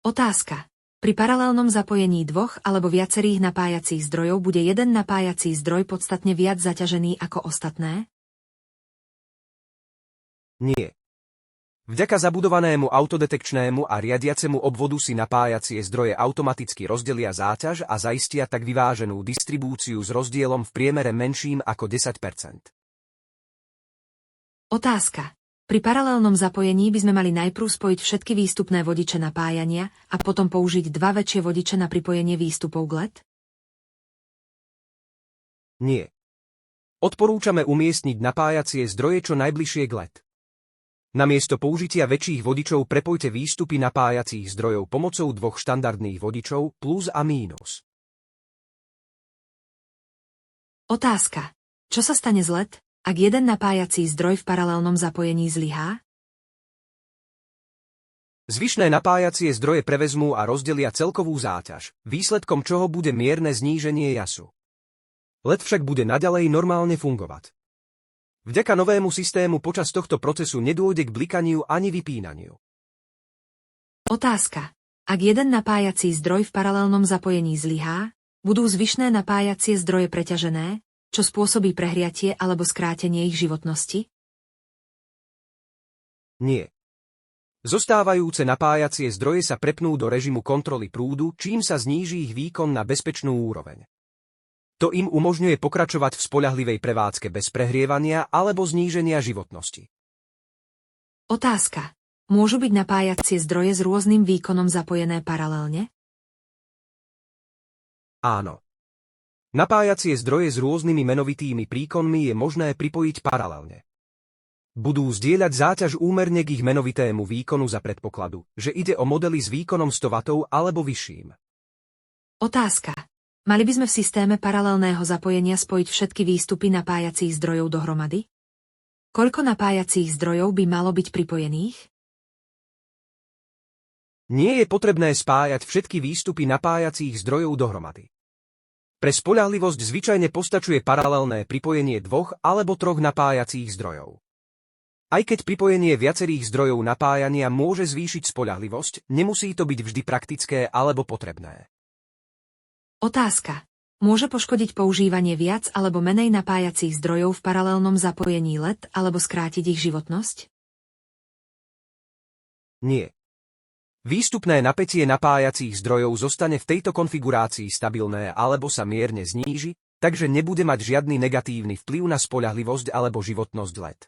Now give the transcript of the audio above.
Otázka. Pri paralelnom zapojení dvoch alebo viacerých napájacích zdrojov bude jeden napájací zdroj podstatne viac zaťažený ako ostatné? Nie. Vďaka zabudovanému autodetekčnému a riadiacemu obvodu si napájacie zdroje automaticky rozdelia záťaž a zaistia tak vyváženú distribúciu s rozdielom v priemere menším ako 10%. Otázka. Pri paralelnom zapojení by sme mali najprv spojiť všetky výstupné vodiče napájania a potom použiť dva väčšie vodiče na pripojenie výstupov k LED? Nie. Odporúčame umiestniť napájacie zdroje čo najbližšie k LED. Namiesto použitia väčších vodičov prepojte výstupy napájacích zdrojov pomocou dvoch štandardných vodičov plus a mínus. Otázka. Čo sa stane z LED, ak jeden napájací zdroj v paralelnom zapojení zlyhá? Zvyšné napájacie zdroje prevezmú a rozdelia celkovú záťaž, výsledkom čoho bude mierne zníženie jasu. LED však bude naďalej normálne fungovať. Vďaka novému systému počas tohto procesu nedôjde k blikaniu ani vypínaniu. Otázka. Ak jeden napájací zdroj v paralelnom zapojení zlyhá, budú zvyšné napájacie zdroje preťažené, čo spôsobí prehriatie alebo skrátenie ich životnosti? Nie. Zostávajúce napájacie zdroje sa prepnú do režimu kontroly prúdu, čím sa zníži ich výkon na bezpečnú úroveň. To im umožňuje pokračovať v spoľahlivej prevádzke bez prehrievania alebo zníženia životnosti. Otázka. Môžu byť napájacie zdroje s rôznym výkonom zapojené paralelne? Áno. Napájacie zdroje s rôznymi menovitými príkonmi je možné pripojiť paralelne. Budú zdieľať záťaž úmerne k ich menovitému výkonu za predpokladu, že ide o modely s výkonom 100 W alebo vyšším. Otázka. Mali by sme v systéme paralelného zapojenia spojiť všetky výstupy napájacích zdrojov dohromady? Koľko napájacích zdrojov by malo byť pripojených? Nie je potrebné spájať všetky výstupy napájacích zdrojov dohromady. Pre spoľahlivosť zvyčajne postačuje paralelné pripojenie dvoch alebo troch napájacích zdrojov. Aj keď pripojenie viacerých zdrojov napájania môže zvýšiť spoľahlivosť, nemusí to byť vždy praktické alebo potrebné. Otázka. Môže poškodiť používanie viac alebo menej napájacích zdrojov v paralelnom zapojení LED alebo skrátiť ich životnosť? Nie. Výstupné napätie napájacích zdrojov zostane v tejto konfigurácii stabilné alebo sa mierne zníži, takže nebude mať žiadny negatívny vplyv na spoľahlivosť alebo životnosť LED.